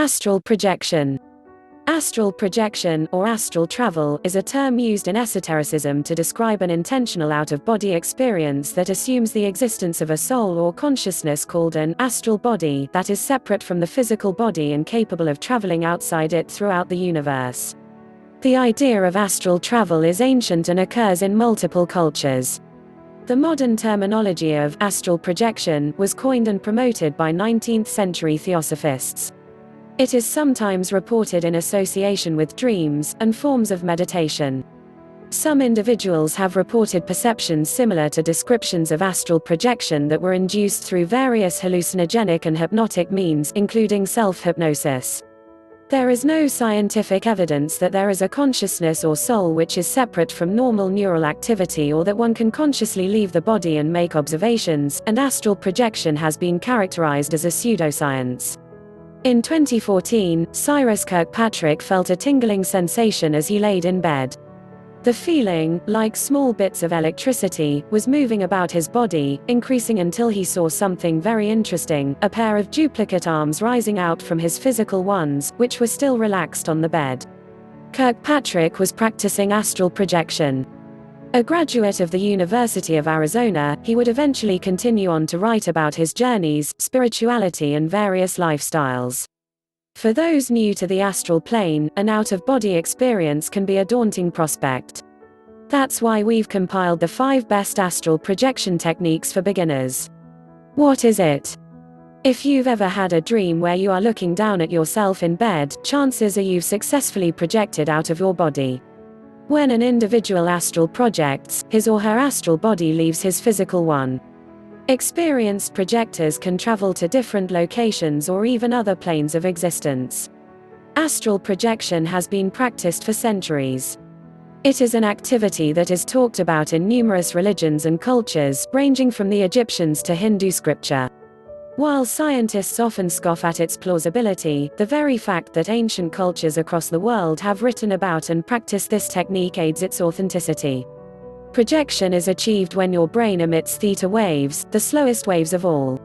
Astral projection. Astral projection, or astral travel, is a term used in esotericism to describe an intentional out-of-body experience that assumes the existence of a soul or consciousness called an astral body that is separate from the physical body and capable of traveling outside it throughout the universe. The idea of astral travel is ancient and occurs in multiple cultures. The modern terminology of astral projection was coined and promoted by 19th-century theosophists. It is sometimes reported in association with dreams and forms of meditation. Some individuals have reported perceptions similar to descriptions of astral projection that were induced through various hallucinogenic and hypnotic means, including self-hypnosis. There is no scientific evidence that there is a consciousness or soul which is separate from normal neural activity, or that one can consciously leave the body and make observations, and astral projection has been characterized as a pseudoscience. In 2014, Cyrus Kirkpatrick felt a tingling sensation as he laid in bed. The feeling, like small bits of electricity, was moving about his body, increasing until he saw something very interesting, a pair of duplicate arms rising out from his physical ones, which were still relaxed on the bed. Kirkpatrick was practicing astral projection. A graduate of the University of Arizona, he would eventually continue on to write about his journeys, spirituality and various lifestyles. For those new to the astral plane, an out-of-body experience can be a daunting prospect. That's why we've compiled the 5 best astral projection techniques for beginners. What is it? If you've ever had a dream where you are looking down at yourself in bed, chances are you've successfully projected out of your body. When an individual astral projects, his or her astral body leaves his physical one. Experienced projectors can travel to different locations or even other planes of existence. Astral projection has been practiced for centuries. It is an activity that is talked about in numerous religions and cultures, ranging from the Egyptians to Hindu scripture. While scientists often scoff at its plausibility, the very fact that ancient cultures across the world have written about and practiced this technique aids its authenticity. Projection is achieved when your brain emits theta waves, the slowest waves of all.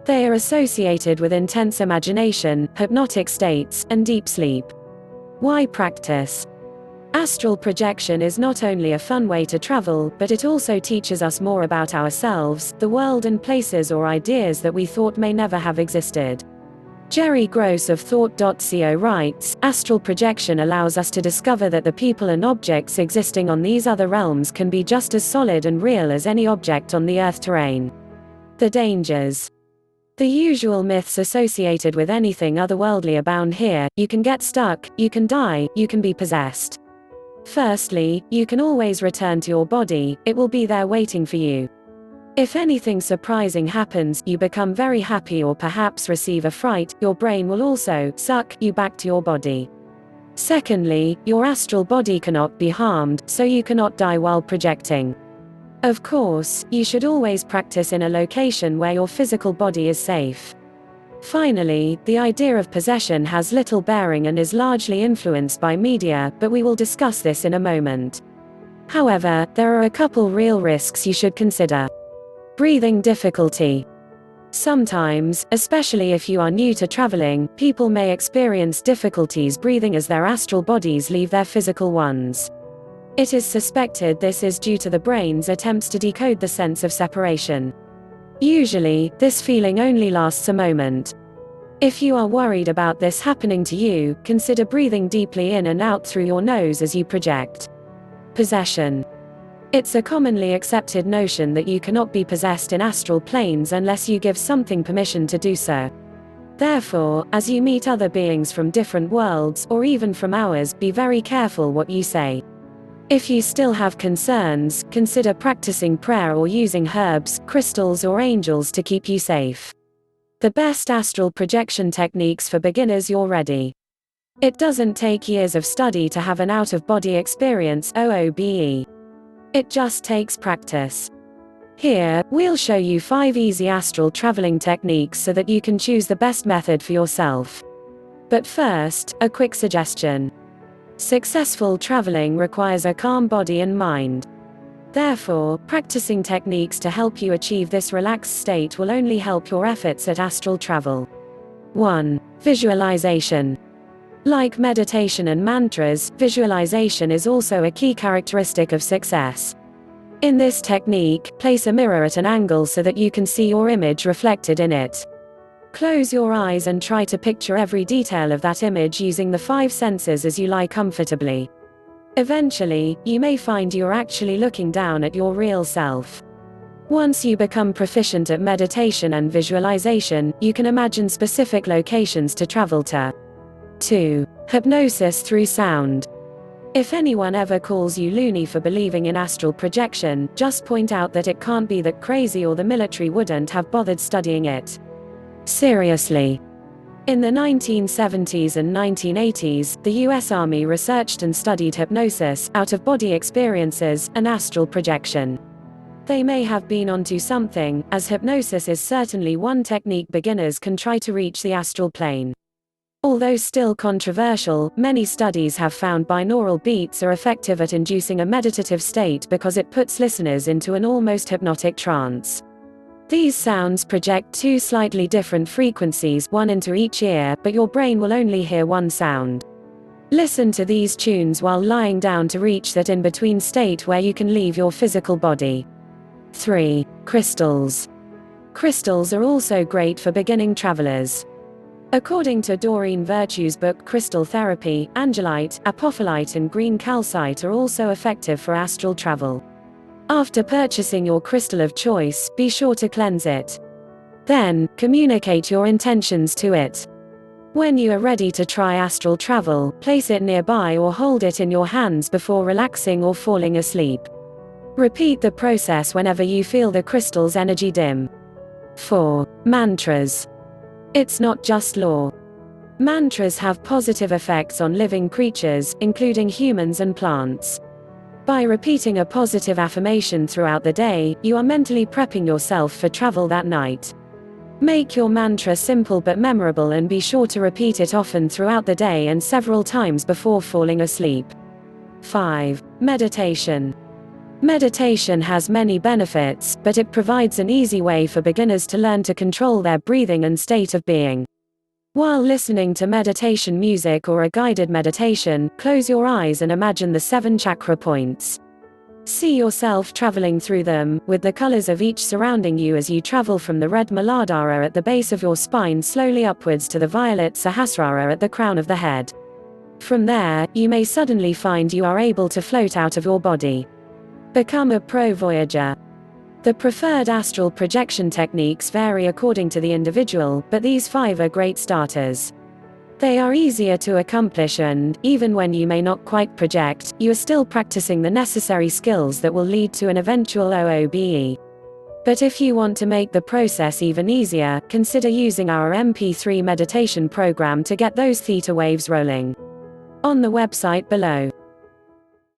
They are associated with intense imagination, hypnotic states, and deep sleep. Why practice? Astral projection is not only a fun way to travel, but it also teaches us more about ourselves, the world and places or ideas that we thought may never have existed. Jerry Gross of Thought.co writes, "Astral projection allows us to discover that the people and objects existing on these other realms can be just as solid and real as any object on the Earth terrain." The dangers. The usual myths associated with anything otherworldly abound here: you can get stuck, you can die, you can be possessed. Firstly, you can always return to your body, it will be there waiting for you. If anything surprising happens, you become very happy or perhaps receive a fright, your brain will also suck you back to your body. Secondly, your astral body cannot be harmed, so you cannot die while projecting. Of course, you should always practice in a location where your physical body is safe. Finally, the idea of possession has little bearing and is largely influenced by media, but we will discuss this in a moment. However, there are a couple real risks you should consider. Breathing difficulty. Sometimes, especially if you are new to traveling, people may experience difficulties breathing as their astral bodies leave their physical ones. It is suspected this is due to the brain's attempts to decode the sense of separation. Usually, this feeling only lasts a moment. If you are worried about this happening to you, consider breathing deeply in and out through your nose as you project. Possession. It's a commonly accepted notion that you cannot be possessed in astral planes unless you give something permission to do so. Therefore, as you meet other beings from different worlds, or even from ours, be very careful what you say. If you still have concerns, consider practicing prayer or using herbs, crystals or angels to keep you safe. The best astral projection techniques for beginners. You're ready. It doesn't take years of study to have an out-of-body experience, OOBE. It just takes practice. Here, we'll show you 5 easy astral traveling techniques so that you can choose the best method for yourself. But first, a quick suggestion. Successful traveling requires a calm body and mind. Therefore, practicing techniques to help you achieve this relaxed state will only help your efforts at astral travel. 1. Visualization. Like meditation and mantras, visualization is also a key characteristic of success. In this technique, place a mirror at an angle so that you can see your image reflected in it. Close your eyes and try to picture every detail of that image using the 5 senses as you lie comfortably. Eventually, you may find you're actually looking down at your real self. Once you become proficient at meditation and visualization, you can imagine specific locations to travel to. 2. Hypnosis through sound. If anyone ever calls you loony for believing in astral projection, just point out that it can't be that crazy or the military wouldn't have bothered studying it seriously. In the 1970s and 1980s, the US Army researched and studied hypnosis, out-of-body experiences, and astral projection. They may have been onto something, as hypnosis is certainly one technique beginners can try to reach the astral plane. Although still controversial, many studies have found binaural beats are effective at inducing a meditative state because it puts listeners into an almost hypnotic trance. These sounds project 2 slightly different frequencies, one into each ear, but your brain will only hear one sound. Listen to these tunes while lying down to reach that in-between state where you can leave your physical body. 3. Crystals. Crystals are also great for beginning travelers. According to Doreen Virtue's book Crystal Therapy, angelite, apophyllite and green calcite are also effective for astral travel. After purchasing your crystal of choice, be sure to cleanse it. Then, communicate your intentions to it. When you are ready to try astral travel, place it nearby or hold it in your hands before relaxing or falling asleep. Repeat the process whenever you feel the crystal's energy dim. 4. Mantras. It's not just lore. Mantras have positive effects on living creatures, including humans and plants. By repeating a positive affirmation throughout the day, you are mentally prepping yourself for travel that night. Make your mantra simple but memorable and be sure to repeat it often throughout the day and several times before falling asleep. 5. Meditation. Meditation has many benefits, but it provides an easy way for beginners to learn to control their breathing and state of being. While listening to meditation music or a guided meditation, close your eyes and imagine the 7 chakra points. See yourself traveling through them, with the colors of each surrounding you as you travel from the red Muladhara at the base of your spine slowly upwards to the violet Sahasrara at the crown of the head. From there, you may suddenly find you are able to float out of your body. Become a pro voyager. The preferred astral projection techniques vary according to the individual, but these 5 are great starters. They are easier to accomplish and, even when you may not quite project, you are still practicing the necessary skills that will lead to an eventual OOBE. But if you want to make the process even easier, consider using our MP3 meditation program to get those theta waves rolling. On the website below.